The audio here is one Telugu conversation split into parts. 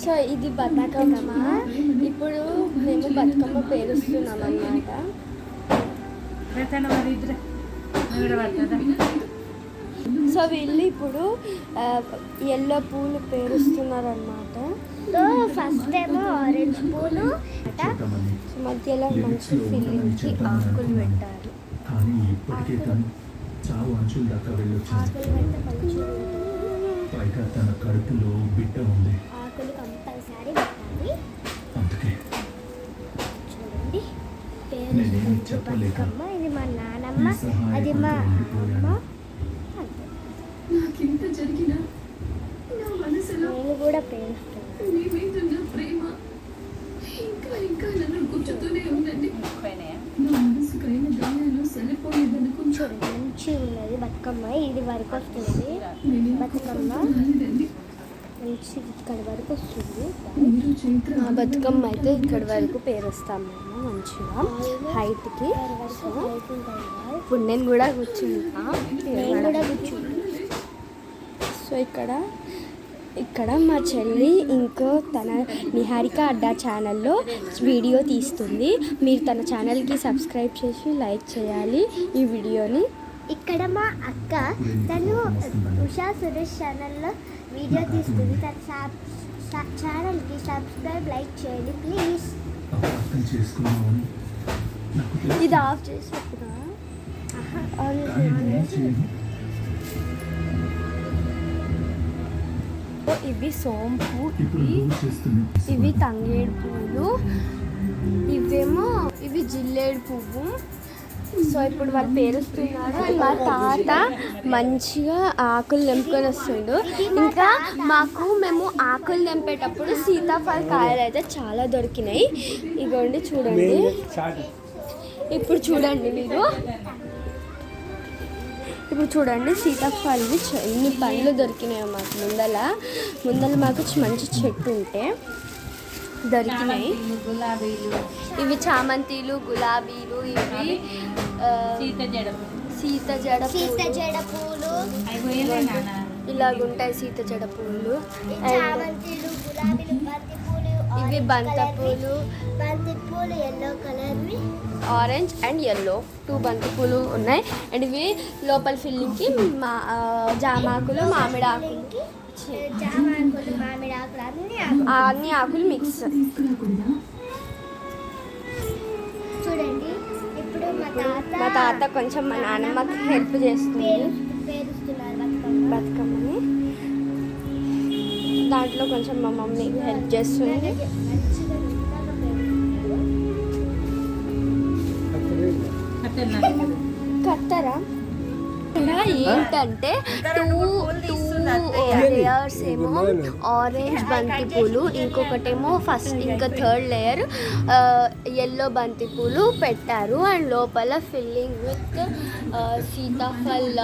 సో ఇది బతుకమ్మ. ఇప్పుడు మేము బతుకమ్మ పేరుస్తున్నాం అన్నమాట. సో వీళ్ళు ఇప్పుడు ఎల్లో పూలు పేరుస్తున్నారు అన్నమాట. ఫస్ట్ ఏమో ఆరెంజ్ పూలు, మధ్యలో మంచి ఫిల్లింగ్కి ఆకులు పెట్టారు. పైగా తన కడుపులో బిడ్డ ఉంది. ఆకులు కంపల్సరీ పెట్టాలి. అందుకే చూడండి, నేనేమి చెప్పలేక ఇది మా నానమ్మ, అది మా అమ్మ. నాకింత జరిగినా నా మనసులో నేను కూడా పేరుస్తున్నాను. మీ మీద ఉన్న ప్రేమ ఇంకా ఇంకా నన్ను గుర్తుతూనే ఉందండి. నా మనసుకైన గాయాలు సరిపోయేదనుకుంటా. చూడండి, మంచిగా ఉన్నది బతుకమ్మ. ఇది వరకు వస్తుంది బతుకమ్మ, మంచి ఇక్కడ వరకు వస్తుంది. మీరు చైత్ర మా బతుకమ్మ అయితే ఇక్కడ వరకు పేరుస్తాం మేము మంచిగా హైట్కి. సో ఇప్పుడు నేను కూడా కూర్చుంటా. నేను కూడా కూర్చుంటాను. సో ఇక్కడ మా చెల్లి ఇంకో తన నిహారిక అడ్డా ఛానల్లో వీడియో తీస్తుంది. మీరు తన ఛానల్కి సబ్స్క్రైబ్ చేసి లైక్ చేయాలి ఈ వీడియోని. ఇక్కడ మా అక్క, తను ఉషా సురేష్ ఛానల్లో వీడియో తీస్తుంది. తన ఛానల్కి సబ్స్క్రైబ్ లైక్ చేయండి ప్లీజ్. అర్థం చేసుకున్నామని నాకు తెలుసు. ఇది ఆఫ్ చేసి చెప్పురా. ఇవి సోంపు, ఇప్పుడు నువ్వు చేస్తున్న ఇవి తంగేడు పువ్వులు, ఇవి జిల్లేడు పువ్వు. సో ఇప్పుడు వాళ్ళు పేరుస్తున్నారు. మా తాత మంచిగా ఆకులు తెంపుకొని వస్తుండు. ఇంకా మేము ఆకులు తెంపేటప్పుడు సీతాఫల కాయలు అయితే చాలా దొరికినాయి. ఇగోండి చూడండి. ఇప్పుడు చూడండి సీతాఫలం ఎన్ని పండ్లు దొరికినాయి మాకు. ముందల మాకు మంచి చెట్టు ఉంటే దొరికినాయి. ఇవి చామంతిలు, గులాబీలు, ఇవి సీత జడ పూలు ఇలాగుంటాయి. సీత జడ పూలు, చామంతిలు, గులాబీలు, ఇవి బంతి పూలు ఎల్లో కలర్వి, ఆరెంజ్ అండ్ ఎల్లో 2 బంతి పూలు ఉన్నాయి. అండ్ ఇవి లోపల ఫిల్లింగ్కి జామాకులు, మామిడాకులు, అన్ని ఆకులు మిక్స్. చూడండి, ఇప్పుడు మా తాత కొంచెం మా నాన్నమ్మకి హెల్ప్ చేస్తుంది పేరుస్తున్నారు బతుకమ్మని. దాంట్లో కొంచెం మా మమ్మీకి హెల్ప్ చేస్తుంది. కత్తరా ఏంటంటే 2 లేయర్స్ ఏమో ఆరెంజ్ బంతి పూలు, ఇంకొకటేమో ఇంకా 3rd లేయర్ ఎల్లో బంతి పూలు పెట్టారు. అండ్ లోపల ఫిల్లింగ్ విత్ సీతాఫల్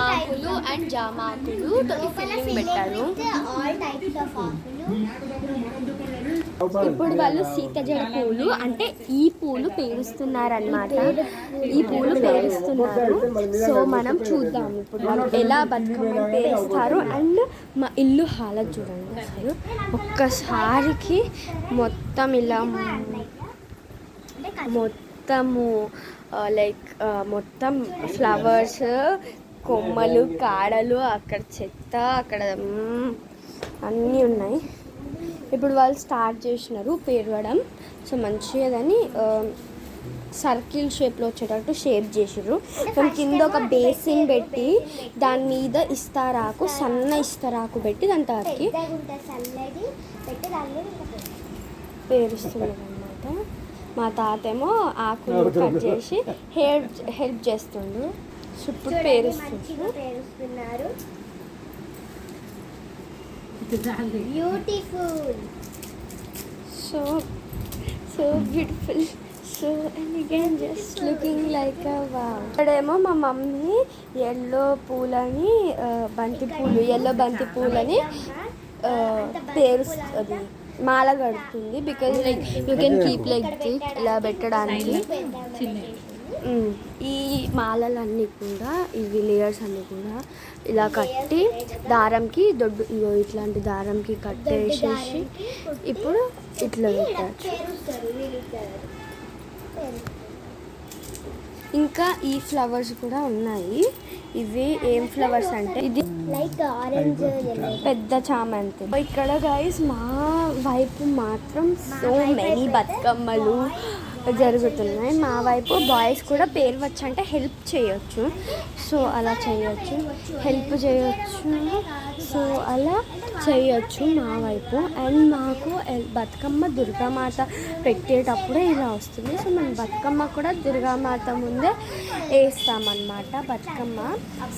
ఆకులు అండ్ జామ ఆకులు ఫిల్లింగ్ పెట్టారు. ఇప్పుడు వాళ్ళు సీత జడ పూలు అంటే ఈ పూలు పేరుస్తున్నారనమాట. ఈ పూలు పేరుస్తున్నారు. సో మనం చూద్దాం ఇప్పుడు వాళ్ళు ఎలా బతుకమ్మ పేరుస్తారు. అండ్ మా ఇల్లు హాలత్ చూడండి అసలు. ఒక్కసారికి మొత్తం ఇలా మొత్తం ఫ్లవర్స్, కొమ్మలు, కాడలు, అక్కడ చెత్త, అక్కడ అన్నీ ఉన్నాయి. ఇప్పుడు వాళ్ళు స్టార్ట్ చేసినారు పేరవడం. సో మంచిగా దాన్ని సర్కిల్ షేప్లో వచ్చేటట్టు షేప్ చేసిర్రు. మనం కింద ఒక బేసిన్ పెట్టి దాని మీద సన్న ఇస్తరాకు పెట్టి దాని తాకి పేరుస్తున్నారు అన్నమాట. మా తాత ఏమో ఆకులు కట్ చేసి హెల్ప్ చేస్తుండ్రు. ఇప్పుడు పేరుస్తున్నారు. Beautiful, so beautiful, so elegant, just looking like a wow. ఇక్కడేమో మా మమ్మీ ఎల్లో బంతి పూలని పేరుస్తుంది, మాల కడుతుంది. Because like you can keep like ఇలా పెట్టడానికి. ఈ మాలలన్నీ కూడా ఇవి లేయర్స్ అన్నీ కూడా ఇలా కట్టి దారంకి ఇగో ఇట్లాంటి దారంకి కట్టేసేసి ఇప్పుడు ఇట్లా పెట్టచ్చు. ఇంకా ఈ ఫ్లవర్స్ కూడా ఉన్నాయి. ఇవి ఏం ఫ్లవర్స్ అంటే ఇది లైక్ ఆరెంజ్ పెద్ద చామంతి. ఇక్కడ గైస్ మా వైపు మాత్రం సో మెనీ బతుకమ్మలు జరుగుతున్నాయి. మా వైపు బాయ్స్ కూడా పేరు వచ్చంటే హెల్ప్ చేయొచ్చు, సో అలా చేయొచ్చు, హెల్ప్ చేయొచ్చు, సో అలా చేయొచ్చు మా వైపు. అండ్ మాకు బతుకమ్మ దుర్గామాత పెట్టేటప్పుడే ఇలా వస్తుంది. సో మేము బతుకమ్మ కూడా దుర్గామాత ముందే వేస్తామన్నమాట బతుకమ్మ.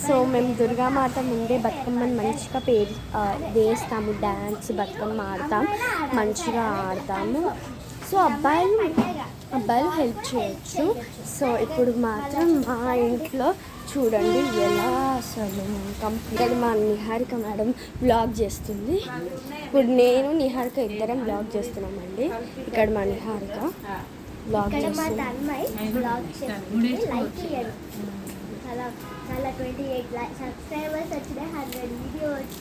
సో మేము దుర్గామాత ముందే బతుకమ్మని మంచిగా వేస్తాము, డ్యాన్స్ బతుకమ్మ ఆడతాం, మంచిగా ఆడతాము. సో అబ్బాయిలు హెల్ప్ చేయొచ్చు. సో ఇప్పుడు మాత్రం మా ఇంట్లో చూడండి ఎలా అసలు కంప్లీట్ మా నిహారిక మేడం బ్లాగ్ చేస్తుంది. ఇప్పుడు నేను నిహారిక ఇద్దరం బ్లాగ్ చేస్తున్నామండి. ఇక్కడ మా నిహారిక బ్లాగ్ చేస్తుంది. లైక్ చేయండి. చాలా 28 సబ్స్క్రైబర్స్ వచ్చినాయి, 100 వీడియోస్.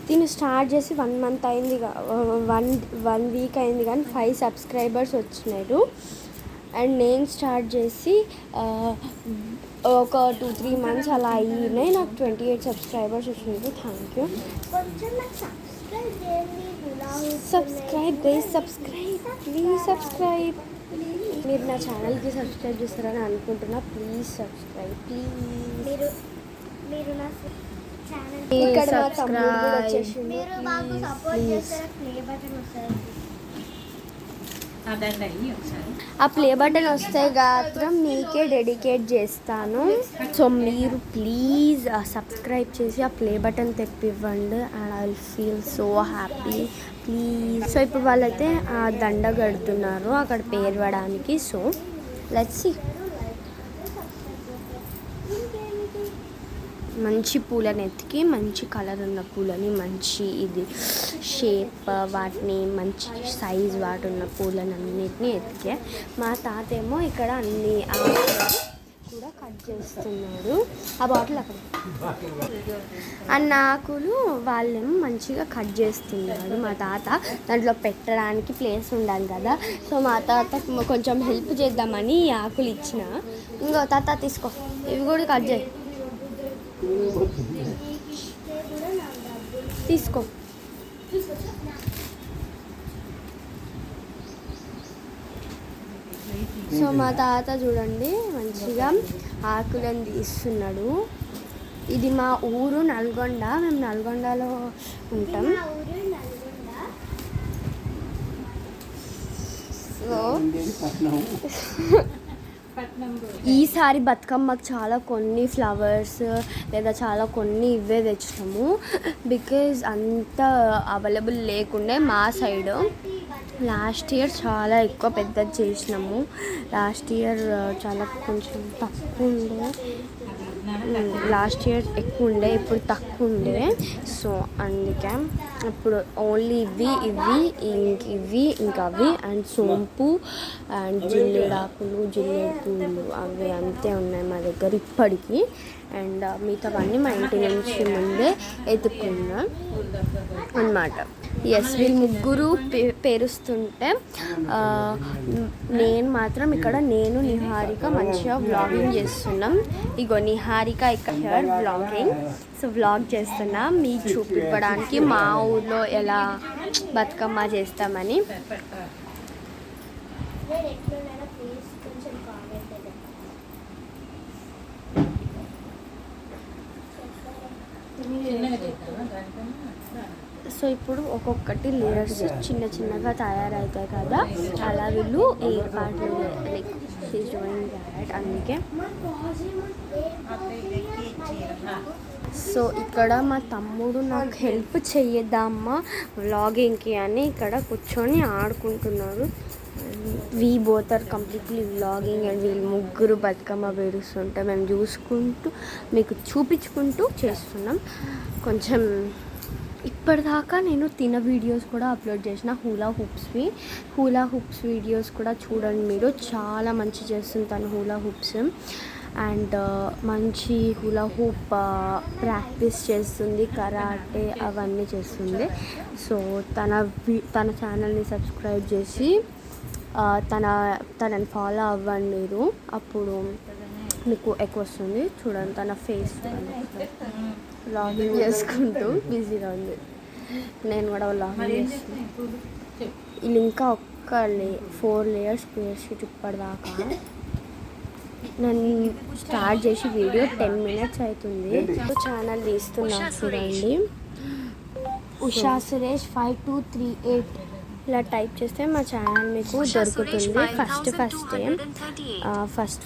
దీన్ని స్టార్ట్ చేసి 1 మంత్ అయింది, 1 వీక్ అయింది, కానీ 5 సబ్స్క్రైబర్స్ వచ్చినారు. అండ్ నేను స్టార్ట్ చేసి ఒక 2-3 మంత్స్ అలా అయినాయి, నాకు 28 సబ్స్క్రైబర్స్ వచ్చినారు. Thank you. సబ్స్క్రైబ్ మీరు నా ఛానల్కి సబ్స్క్రైబ్ చేస్తారని అనుకుంటున్నా. Please subscribe please. మీరు నా ఛానల్ ఇక్కడ మా తమ్ముడు కూడా వచ్చేసిండు. మీరు మాకు సపోర్ట్ చేస్తారా? ప్లే బటన్ వస్తుంది, ఆ ప్లే బటన్ వస్తే మాత్రం మీకే డెడికేట్ చేస్తాను. సో మీరు ప్లీజ్ సబ్స్క్రైబ్ చేసి ఆ ప్లే బటన్ తెప్పివ్వండి. And I will feel so happy please. So ఇప్పుడు వాళ్ళైతే ఆ దండ కడుతున్నారు అక్కడ పేర్వడానికి. So let's see. మంచి పూలని ఎత్తికి, మంచి కలర్ ఉన్న పూలని, మంచి ఇది షేప్ వాటిని, మంచి సైజ్ వాటి ఉన్న పూలని అన్నిటిని ఎత్తికే మా తాత ఏమో ఇక్కడ అన్ని ఆకులు కూడా కట్ చేస్తున్నాడు. ఆ బాటిల్ అక్కడ అన్న ఆకులు వాళ్ళేమో మంచిగా కట్ చేస్తున్నాడు మా తాత. దాంట్లో పెట్టడానికి ప్లేస్ ఉండాలి కదా, సో మా తాత కొంచెం హెల్ప్ చేద్దామని ఈ ఆకులు ఇచ్చిన. ఇంకో తాత తీసుకో, ఇవి కూడా కట్ చేయి, తీసుకో. సో మా తాత చూడండి మంచిగా ఆకులను తీస్తున్నాడు. ఇది మా ఊరు నల్గొండ, మేము నల్గొండలో ఉంటాం. సో ఈసారి బతుకమ్మకు చాలా కొన్ని ఫ్లవర్స్ లేదా చాలా కొన్ని ఇవే తెచ్చినాము, బికాజ్ అంత అవైలబుల్ లేకుండే మా సైడ్. లాస్ట్ ఇయర్ చాలా ఎక్కువ పెద్దది చేసినాము. లాస్ట్ ఇయర్ చాలా కొంచెం తక్కువ ఉండే, లాస్ట్ ఇయర్ ఎక్కువ ఉండే, ఇప్పుడు తక్కువ ఉండే. సో అందుకే ఇప్పుడు ఓన్లీ ఇవి ఇంకా అవి అండ్ సోంపు అండ్ జిల్లేడాకులు, జిల్లేడు పూలు అవి అంతే ఉన్నాయి మా దగ్గర ఇప్పటికీ. అండ్ మిగతావన్నీ మా ఇంటి నుంచి ముందే ఎత్తుకున్నా అన్నమాట. ఎస్, వీళ్ళు ముగ్గురు పేరుస్తుంటే నేను మాత్రం ఇక్కడ నేను నిహారిక మంచిగా వ్లాగింగ్ చేస్తున్నాం. ఇగో నిహారిక ఇక్కడ వ్లాగింగ్. సో వ్లాగ్ చేస్తున్నా మీకు చూపించడానికి మా ఊర్లో ఎలా బతుకమ్మ చేస్తామని. సో ఇప్పుడు ఒక్కొక్కటి లేయర్స్ చిన్న చిన్నగా తయారవుతాయి కదా, అలా వీళ్ళు ఏర్పాట్లు లైక్ అందుకే. సో ఇక్కడ మా తమ్ముడు నాకు హెల్ప్ చెయ్యద్దమ్మా వ్లాగింగ్కి అని ఇక్కడ కూర్చొని ఆడుకుంటున్నారు. We both are completely vlogging and వీళ్ళు ముగ్గురు బతుకమ్మ పేరుస్తుంటే మేము చూసుకుంటూ మీకు చూపించుకుంటూ చేస్తున్నాం. కొంచెం ఇప్పటిదాకా నేను తిన వీడియోస్ కూడా అప్లోడ్ చేసిన హూలా హూప్స్ వీడియోస్ కూడా చూడండి మీరు. చాలా మంచి చేస్తుంది తను హూలా హూప్స్. అండ్ మంచి హూలా హూప్ ప్రాక్టీస్ చేస్తుంది, కరాటే అవన్నీ చేస్తుంది. సో తన ఛానల్ని సబ్స్క్రైబ్ చేసి తనని ఫాలో అవ్వండి మీరు. అప్పుడు మీకు ఎక్కువ వస్తుంది. చూడండి తన ఫేస్ లాగిన్ చేసుకుంటూ బిజీగా ఉంది. నేను కూడా లాగిన్ చేస్తాను. ఇది ఇంకా 4 లేయర్స్ పేర్ షీట్ ఇప్పటిదాకా నేను స్టార్ట్ చేసి వీడియో 10 minutes అవుతుంది. ఛానల్ తీస్తున్నాను చూడండి. ఉషా సురేష్ 5238 ఇలా టైప్ చేస్తే మా ఛానల్ మీకు దొరుకుతుంది.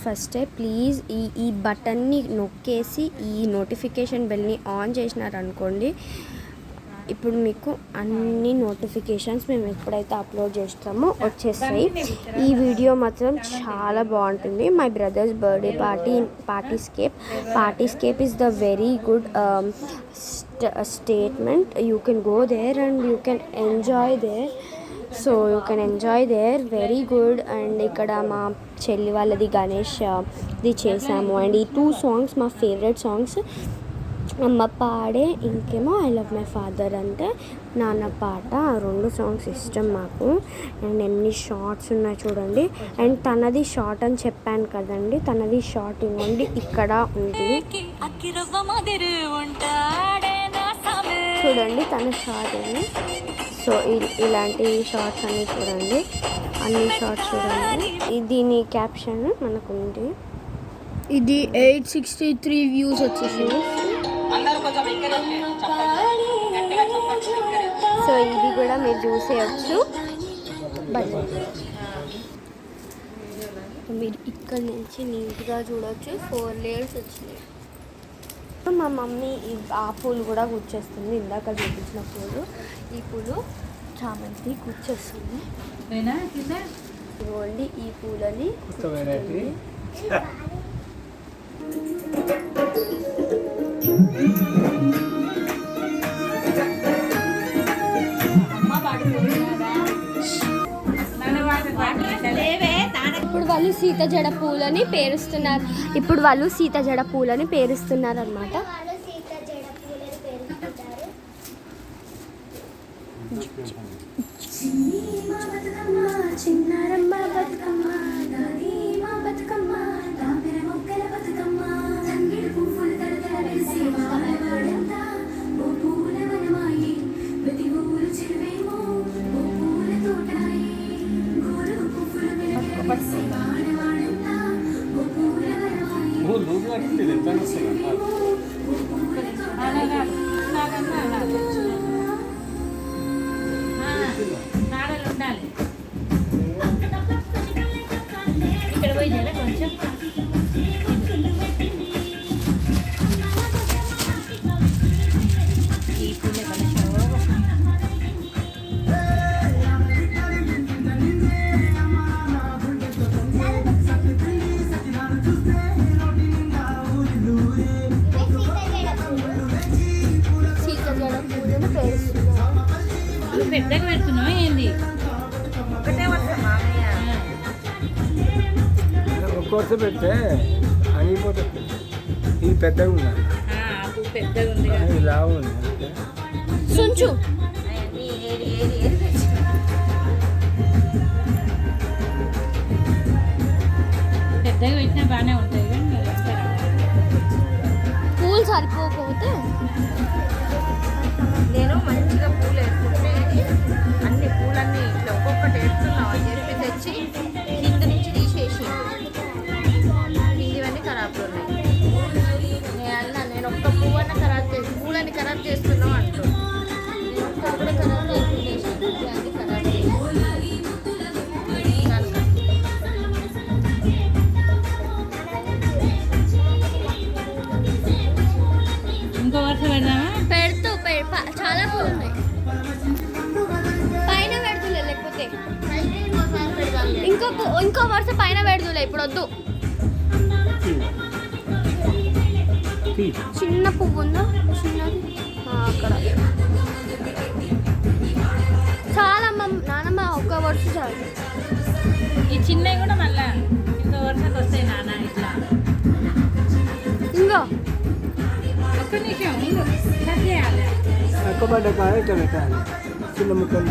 ఫస్టే ప్లీజ్ ఈ బటన్ని నొక్కేసి ఈ నోటిఫికేషన్ బెల్ని ఆన్ చేసినారనుకోండి, ఇప్పుడు మీకు అన్ని నోటిఫికేషన్స్ మేము ఎప్పుడైతే అప్లోడ్ చేస్తామో వచ్చేస్తాయి. ఈ వీడియో మాత్రం చాలా బాగుంటుంది. మై బ్రదర్స్ బర్త్డే పార్టీస్కేప్ is the very good statement. You can go there and you can enjoy there. So you can enjoy there, very good. And ఇక్కడ మా చెల్లి వాళ్ళది గణేష్ది చేసాము. అండ్ ఈ 2 songs మా ఫేవరెట్ సాంగ్స్. అమ్మ పాడే ఇంకేమో ఐ లవ్ మై ఫాదర్ అంటే నాన్న పాట. 2 songs ఇష్టం మాకు. అండ్ ఎన్ని షార్ట్స్ ఉన్నాయి చూడండి. అండ్ తనది షార్ట్ అని చెప్పాను కదండి, తనది షార్ట్ ఇవ్వండి ఇక్కడ ఉంది చూడండి తన షార్ట్ అని. సో ఇలాంటి షార్ట్స్ అన్నీ చూడండి, అన్ని షార్ట్స్ చూడండి. దీని క్యాప్షన్ మనకు ఉంది. ఇది 863 views వచ్చేసింది. సో ఇది కూడా మీరు చూసేయచ్చు. బట్ మీరు ఇక్కడ నుంచి నీట్గా చూడవచ్చు. 4 layers వచ్చినాయి. మా మమ్మీ ఆ పూలు కూడా గుచ్చేస్తుంది. ఇందాక చూపించిన పూలు, ఈ పూలు చామంతి గుచ్చేస్తుంది. ఇవ్వండి ఈ పూలని ఇప్పుడు వాళ్ళు సీత జడ పూలని పేరుస్తున్నారు అన్నమాట. పెద్దగా పెడుతున్నావు ఏంది? ఒకటే వస్తా మామయ్య ఒక్కోసం పెడితే అయిపోతుంది. ఇది పెద్దగా ఉంది, పెద్దగా ఉంది, ఇలా ఉంది. సుంచు పెద్దగా పెట్టినా బాగానే ఉంటుంది. పూలు సరిపోకపోతే నేను మంచిగా పూలు వేసుకుంటే అన్ని పూలన్నీ ఇట్లా ఒక్కొక్కటి వేస్తున్నావు అని చెప్పి తెచ్చి కింద నుంచి తీసేసి ఇవన్నీ ఖరాబ్ ఉన్నాయి. నేను ఒక్క పువ్వన్న పూలని ఖరాబ్ చేస్తున్నావు అంటూ నేను ఒక్కటి కూడా ఖరాబ్ చేసి అన్ని ఖరాబ్ చేసి ఇంకో వరుస పెడదామా? చాలా పూలు ఉన్నాయి. పైన పెడుతులే, లేకపోతే ఇంకో వరుస పైన పెడుతులే. ఇప్పుడు వద్దు. చిన్న పువ్వు ఉందా? చిన్నది అక్కడ చిన్నవి కూడా మళ్ళా ఇంకో వరుసకు వస్తాయి నాన్న ఇట్లా. ఇంకో ఒక్క నిమిషం ఇంకో కట్ చేయాలి. పడ్డ కాయ ఇట్లా పెట్టాలి, చిన్న ముక్కలు.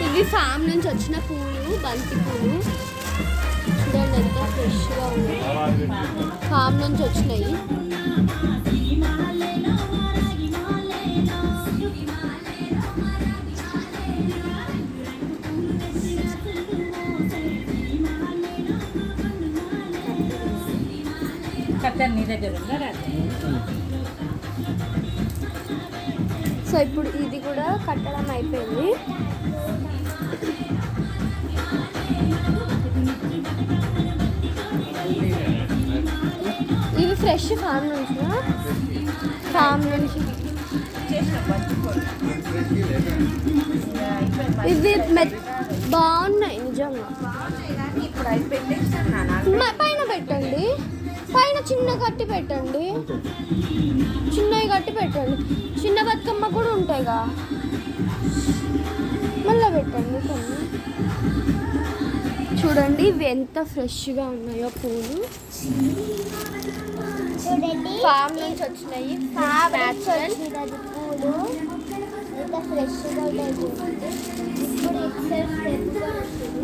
ఇవి ఫామ్ నుంచి వచ్చిన పూలు, బంతి పూలు. చూడండి ఎంత ఫ్రెష్గా ఉంది. ఫామ్ నుంచి వచ్చినాయి. కత్తెర నీ దగ్గర ఉందా రాజు? సో ఇప్పుడు ఇది కూడా కట్టడం అయిపోయింది. ఇవి ఫ్రెష్ ఫామ్ నుంచి ఇవి బాగున్నాయి నిజంగా. ఇప్పుడు అవి పెట్టేస్తాను నాన్న. పైన పెట్టండి, పైన చిన్న కట్టి పెట్టండి, చిన్నవి కట్టి పెట్టండి. చిన్న బతుకమ్మ కూడా ఉంటాయిగా, మళ్ళీ పెట్టండి కొన్ని. చూడండి ఇవి ఎంత ఫ్రెష్గా ఉన్నాయో పూలు. చూడండి ఫామ్ నుంచి వచ్చినాయి. వచ్చినది పూలు ఎంత ఫ్రెష్గా ఉన్నాయి చూడండి. ఇప్పుడు ఇట్సెల్ఫ్ ఫ్రెష్గా వస్తుంది.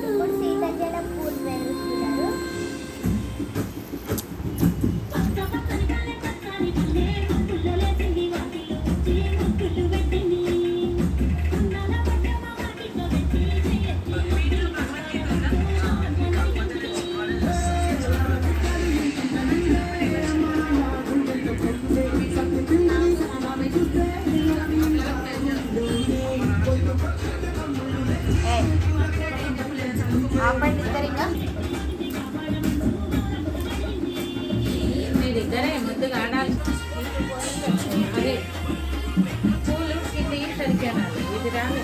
ఇప్పుడు సీతాజలం పూలు వేస్తున్నారు. ఆపండి ఇద్దరు ఇంకా. మీ దగ్గరే ముద్దుగా ఆడాలి. అదే పూలు కింద సరికానాలి, ఇది రాదు.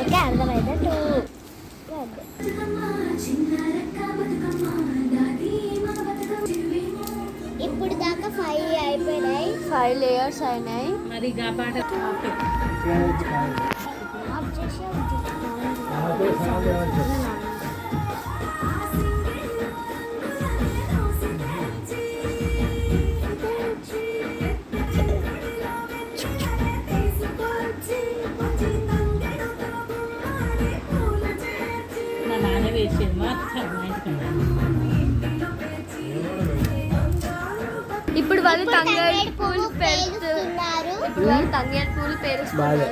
ఓకే, అర్థమైందా? ఇప్పుడు దాకా 5 అయిపోయినాయి. 5 లేయర్స్ అయినాయి. మరి గా పాట మా నాన్న వేసేది మాత్రం మా ఇంటికన్నా. ఇప్పుడు వాళ్ళు తంగేడు పూలు పేరుస్తున్నారు. ఇప్పుడు వాళ్ళు తంగేడు పూలు పేరుస్తున్నారు.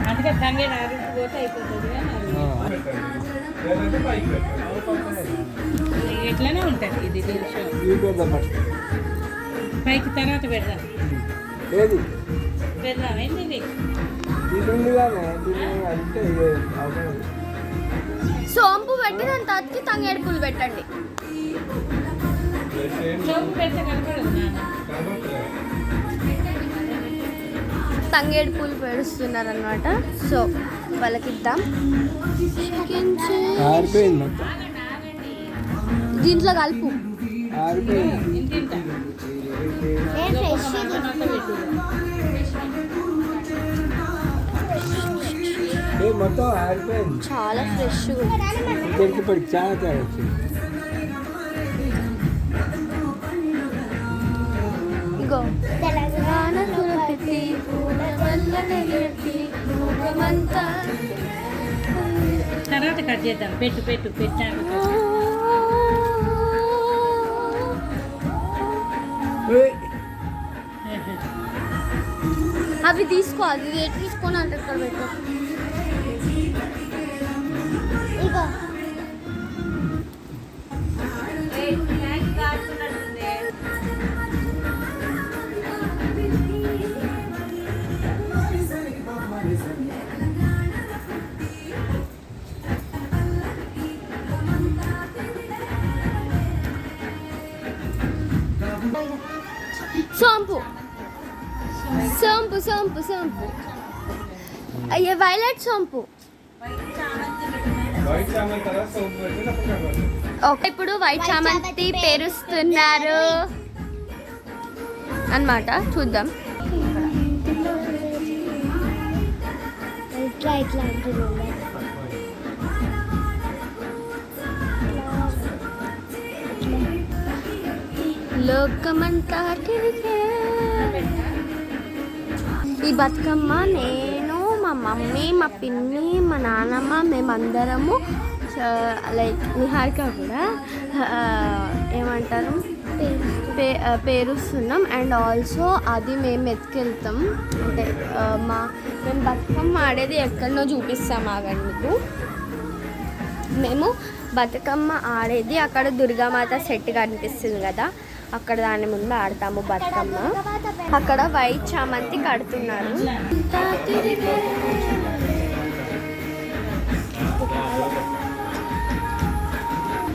అందుకే తంగేడు ఆరింటి పోతే అయిపోతుంది కానీ అది ఎట్లనే ఉంటుంది. ఇది తెలుసు. పైకి తర్వాత పెడదాం. ఏది పెడదాం ఏంది ఇది? ఇది ఉంది కానీ దీన్ని అంటే అవసరం. సోంపు పెట్టి దాని తత్కి తంగేడు పూలు పెట్టండి. సోపు పెడితే కనపడదు నాన్న. తంగేడు పూలు పేరుస్తున్నారు అనమాట. సో వాళ్ళకి ఇద్దాం. ఆరిపోయింది మొత్తం, దీంట్లో కలుపు. ఆరిపోయింది. ఇంటింట నేను ఫ్రెష్ మొత్తం ఆరిపోయింది. చాలా ఫ్రెష్గా ఇక్కడికి పడి చాలా తేడా వచ్చింది. ఇగో తెలంగాణ కురిపితి పూలతో లోకమంతా తర్వాత కట్ చేద్దాం. పెట్టాక అవి తీసుకో, అది రేట్ తీసుకొని అంటే ఇక్కడ పెట్టు. ఇగో సోంపు సోంపు సోంపు సోంపు అయ్యే వైలెట్ సోంపు. ఓకే, ఇప్పుడు వైట్ చామంతి పేరుస్తున్నారు అన్నమాట. చూద్దాం. ఇట్లా అంటున్నాను. లోకమంతా తిరిగే ఈ బతుకమ్మ నేను, మా మమ్మీ, మా పిన్ని, మా నాన్నమ్మ, మేమందరము లైక్ నిహారిక కూడా ఏమంటారు పేరుస్తున్నాం. అండ్ ఆల్సో అది మేము ఎత్తుకెళ్తాం. అంటే మేము బతుకమ్మ ఆడేది ఎక్కడనో చూపిస్తాం. ఆగండి మీకు. మేము బతుకమ్మ ఆడేది అక్కడ దుర్గామాత సెట్ కనిపిస్తుంది కదా, అక్కడ దాని ముందు ఆడతాము బతుకమ్మ. అక్కడ వైట్ చామంతి కడుతున్నారు.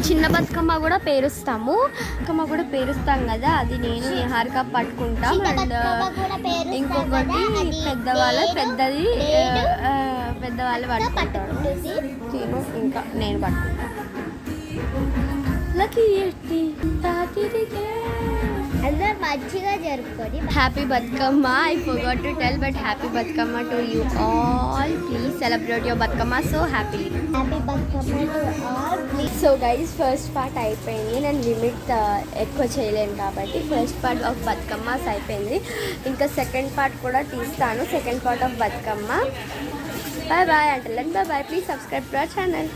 చిన్న బతుకమ్మ కూడా పేరుస్తాము. బతుకమ్మ కూడా పేరుస్తాం కదా, అది నేను నిహారిక పట్టుకుంటాం. అండ్ ఇంకొకటి పెద్దవాళ్ళు పట్టుకుంటారు. నేను ఇంకా నేను పట్టుకుంటాను. అందరూ మంచిగా జరుపుకొని happy Bathukamma. I forgot to tell, but happy Bathukamma to you all. Please celebrate your Bathukamma so happily. Happy Bathukamma to all. So guys, first part అయిపోయింది. నేను లిమిట్ ఎక్కువ చేయలేను కాబట్టి ఫస్ట్ పార్ట్ ఆఫ్ బతుకమ్మస్ అయిపోయింది. ఇంకా సెకండ్ పార్ట్ కూడా తీస్తాను, second part of Bathukamma. Bye bye అంటే bye bye. Please subscribe to our channel.